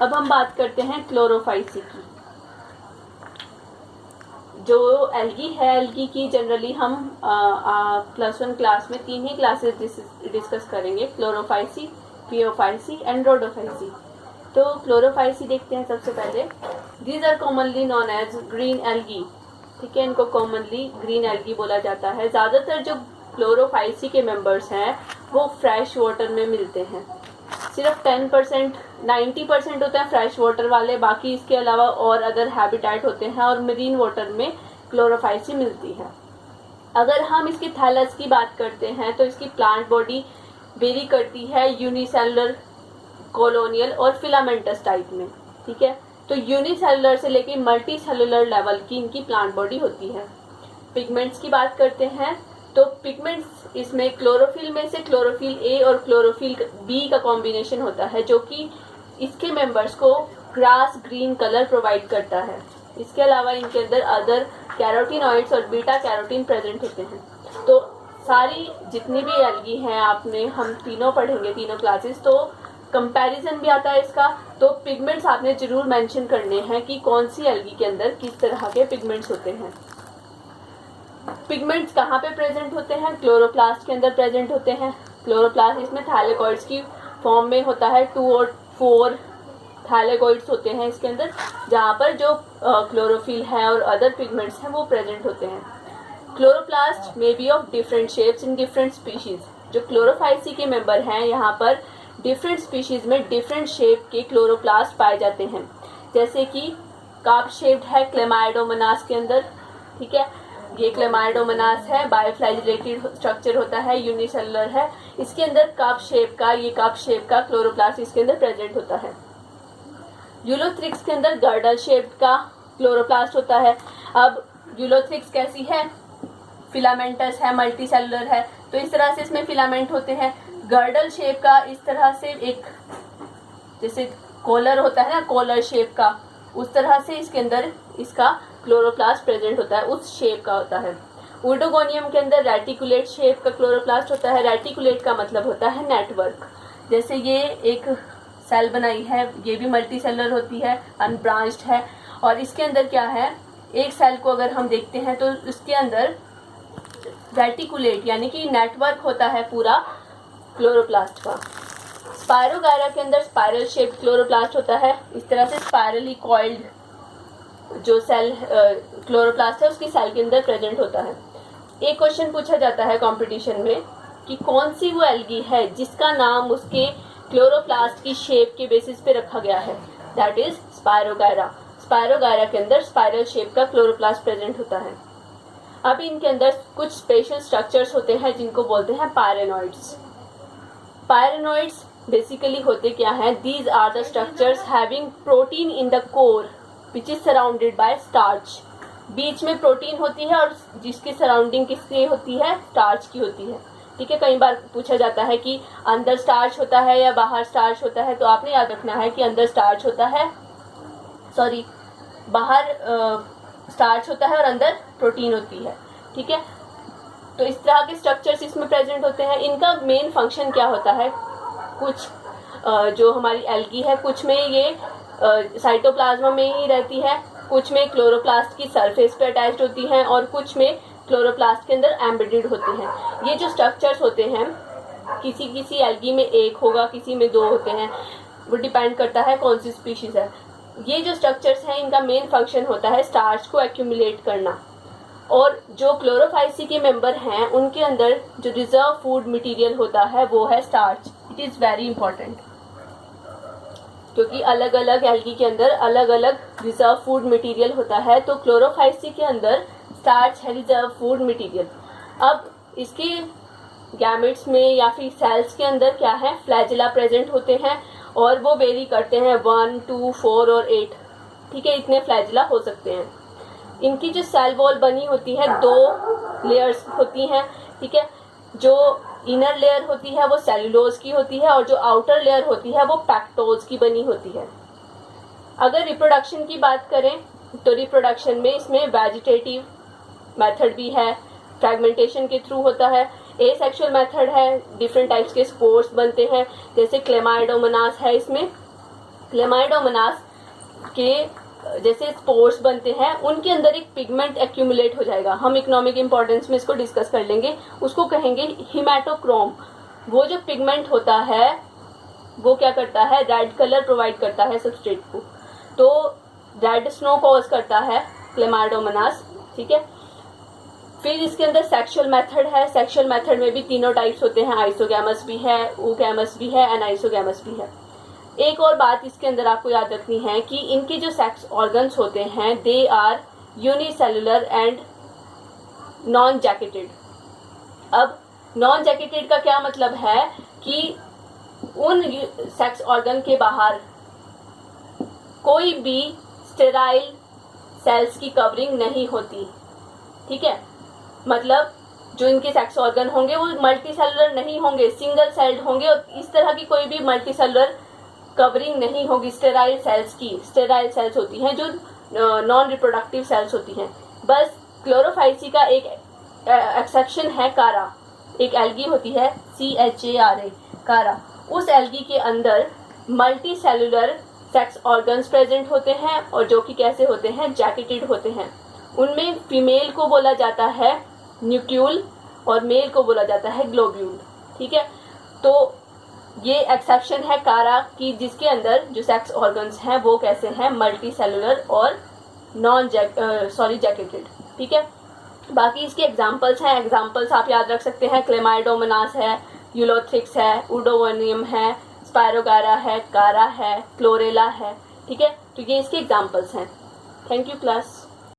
अब हम बात करते हैं क्लोरोफाइसी की। जो एल्गी है, एल्गी की जनरली हम +1 क्लास में 3 ही क्लासेस डिस्कस करेंगे, क्लोरोफाइसी, पियोफाइसी एंड रोडोफाइसी। तो क्लोरोफाइसी देखते हैं सबसे पहले। These are commonly known as green algae, ठीक है, इनको कॉमनली ग्रीन एल्गी बोला जाता है। ज़्यादातर जो क्लोरोफाइसी के मेंबर्स हैं वो फ्रेश वाटर में मिलते हैं। सिर्फ 10%, 90% होते हैं फ्रेश वाटर वाले, बाकी इसके अलावा और अदर हैबिटेट होते हैं और मरीन वाटर में क्लोरोफाइसी मिलती है। अगर हम इसकी थैलस की बात करते हैं तो इसकी प्लांट बॉडी वेरी करती है यूनिसेलुलर, कॉलोनियल और फिलामेंटस टाइप में, ठीक है। तो यूनिसेलुलर से लेके मल्टी सेलुलर लेवल की इनकी प्लांट बॉडी होती है। पिगमेंट्स की बात करते हैं तो पिगमेंट्स इसमें क्लोरोफिल में से क्लोरोफिल ए और क्लोरोफिल बी का कॉम्बिनेशन होता है, जो कि इसके मेंबर्स को ग्रास ग्रीन कलर प्रोवाइड करता है। इसके अलावा इनके अंदर अदर कैरोटीनॉइड्स और बीटा कैरोटीन प्रेजेंट होते हैं। तो सारी जितनी भी एल्गी हैं आपने, हम तीनों पढ़ेंगे, तीनों क्लासेस, तो कंपैरिजन भी आता है इसका। तो पिगमेंट्स आपने जरूर मेंशन करने हैं कि कौन सी एल्गी के अंदर किस तरह के पिगमेंट्स होते हैं। पिगमेंट्स कहाँ पे प्रेजेंट होते हैं? क्लोरोप्लास्ट के अंदर प्रेजेंट होते हैं। क्लोरोप्लास्ट इसमें थैलेकॉइड्स की फॉर्म में होता है, 2 और 4 थैलेकॉइड्स होते हैं इसके अंदर, जहाँ पर जो क्लोरोफिल है और अदर पिगमेंट्स हैं वो प्रेजेंट होते हैं। Chloroplast may be of different shapes in different species. जो क्लोरोफाइसी के मेंबर हैं यहाँ पर डिफरेंट स्पीशीज में डिफरेंट शेप के क्लोरोप्लास्ट पाए जाते हैं, जैसे कि काप शेप्ड है क्लेमाइडोमोनास के अंदर, ठीक है, ये क्लेमाइडोमोनास है, बायोफ्लैजिलेटेड स्ट्रक्चर होता है, यूनिसेलुलर है, इसके अंदर काप शेप का क्लोरोप्लास्ट इसके अंदर प्रेजेंट होता है। यूलोथ्रिक्स के अंदर गर्डल शेप्ड का क्लोरोप्लास्ट होता है। अब यूलोथ्रिक्स कैसी है? फिलामेंटस है, मल्टी सेलुलर है, तो इस तरह से इसमें फिलामेंट होते हैं। गर्डल शेप का इस तरह से एक जैसे कॉलर होता है ना, कॉलर शेप का, उस तरह से इसके अंदर इसका क्लोरोप्लास्ट प्रेजेंट होता है, उस शेप का होता है। उर्डोगोनियम के अंदर रेटिकुलेट शेप का क्लोरोप्लास्ट होता है। रेटिकुलेट का मतलब होता है नेटवर्क। जैसे ये एक सेल बनाई है, ये भी मल्टी सेलुलर होती है, अनब्रांच्ड है, और इसके अंदर क्या है, एक सेल को अगर हम देखते हैं तो इसके अंदर रेटिकुलेट यानी कि नेटवर्क होता है पूरा क्लोरोप्लास्ट का। स्पायरोगायरा के अंदर स्पाइरल शेप्ड क्लोरोप्लास्ट होता है। इस तरह से स्पाइरली कॉइल्ड जो सेल क्लोरोप्लास्ट है उसकी सेल के अंदर प्रेजेंट होता है। एक क्वेश्चन पूछा जाता है कंपटीशन में कि कौन सी वो एल्गी है जिसका नाम उसके क्लोरोप्लास्ट की शेप के बेसिस पे रखा गया है, दैट इज स्पायरोगायरा। स्पायरोगायरा के अंदर स्पाइरल शेप का क्लोरोप्लास्ट प्रेजेंट होता है। अब इनके अंदर कुछ स्पेशल स्ट्रक्चर्स होते हैं जिनको बोलते हैं पायरेनॉइड्स। पायरेनॉइड्स बेसिकली होते क्या हैं? These are the structures having protein in the core which is surrounded by starch. बीच में प्रोटीन होती है और जिसकी सराउंडिंग किसकी होती है? स्टार्च की होती है, ठीक है। कई बार पूछा जाता है कि अंदर स्टार्च होता है या बाहर स्टार्च होता है, तो आपने याद रखना है कि अंदर स्टार्च होता है, सॉरी, बाहर स्टार्च होता है और अंदर प्रोटीन होती है, ठीक है। तो इस तरह के स्ट्रक्चर्स इसमें प्रेजेंट होते हैं। इनका मेन फंक्शन क्या होता है? कुछ जो हमारी एल्गी है, कुछ में ये साइटोप्लाज्मा में ही रहती है, कुछ में क्लोरोप्लास्ट की सरफेस पे अटैच्ड होती हैं और कुछ में क्लोरोप्लास्ट के अंदर एम्बेडेड होते हैं। ये जो स्ट्रक्चर्स होते हैं, किसी किसी एल्गी में एक होगा, किसी में 2 होते हैं, वो डिपेंड करता है कौन सी स्पीशीज है। ये जो स्ट्रक्चर्स हैं इनका मेन फंक्शन होता है स्टार्च को एक्यूमुलेट करना। और जो क्लोरोफाइसी के मेंबर हैं उनके अंदर जो रिजर्व फूड मटेरियल होता है वो है starch. It is very important, क्योंकि अलग अलग एल्गी के अंदर अलग अलग रिजर्व फूड मटेरियल होता है। तो क्लोरोफाइसी के अंदर स्टार्च है रिजर्व फूड मटेरियल। अब इसके गैमेट्स में या फिर सेल्स के अंदर क्या है? फ्लैजिला प्रेजेंट होते हैं और वो वेरी करते हैं 1, 2, 4 और 8, ठीक है, इतने फ्लैजिला हो सकते हैं। इनकी जो सेल वॉल बनी होती है 2 लेयर्स होती हैं, ठीक है। जो इनर लेयर होती है वो सेलुलोज की होती है और जो आउटर लेयर होती है वो पैक्टोज की बनी होती है। अगर रिप्रोडक्शन की बात करें तो रिप्रोडक्शन में इसमें वेजिटेटिव मेथड भी है, फ्रैगमेंटेशन के थ्रू होता है। एसेक्सुअल मेथड है, डिफरेंट टाइप्स के स्पोर्स बनते हैं, जैसे क्लेमाइडोमोनास है इसमें, क्लेमाइडोमोनास के जैसे स्पोर्स बनते हैं, उनके अंदर एक पिगमेंट एक्यूमुलेट हो जाएगा। हम इकोनॉमिक इंपॉर्टेंस में इसको डिस्कस कर लेंगे। उसको कहेंगे हिमेटोक्रोम। वो जो पिगमेंट होता है वो क्या करता है, रेड कलर प्रोवाइड करता है सबस्ट्रेट को। तो रेड स्नो कॉज करता है क्लेमाइडोमोनास, ठीक है। फिर इसके अंदर सेक्सुअल मेथड है। सेक्सुअल मेथड में भी तीनों टाइप्स होते हैं, आइसोगैमस भी है, oogamous भी है, एनाइसोगैमस भी है। एक और बात इसके अंदर आपको याद रखनी है कि इनके जो सेक्स ऑर्गन्स होते हैं they are unicellular and non jacketed. अब नॉन जैकेटेड का क्या मतलब है कि उन सेक्स ऑर्गन के बाहर कोई भी स्टेराइल सेल्स की कवरिंग नहीं होती, ठीक है। मतलब जो इनके सेक्स ऑर्गन होंगे वो मल्टी सेलुलर नहीं होंगे, सिंगल सेल्ड होंगे और इस तरह की कोई भी मल्टी सेलुलर कवरिंग नहीं होगी स्टेराइल सेल्स की। स्टेराइल सेल्स होती हैं जो नॉन रिप्रोडक्टिव सेल्स होती हैं। बस क्लोरोफाइसी का एक एक्सेप्शन है कारा, एक एल्गी होती है CHARA कारा। उस एल्गी के अंदर multi cellular sex organs present होते हैं और जो कि कैसे होते हैं, जैकेटेड होते हैं। उनमें फीमेल को बोला जाता है न्यूक्यूल और मेल को बोला जाता है ग्लोब्यूल, ठीक है। तो ये एक्सेप्शन है कारा की, जिसके अंदर जो सेक्स ऑर्गन्स हैं वो कैसे हैं, मल्टी सेलुलर और जैकेटेड, ठीक है। बाकी इसके एग्जांपल्स हैं। एग्जांपल्स आप याद रख सकते हैं, क्लेमाइडोमोनास है, यूलोथ्रिक्स है, उडोवोनियम है, स्पायरोगारा है, कारा है, क्लोरेला है, ठीक है। तो ये इसके एग्जांपल्स हैं। Thank you class.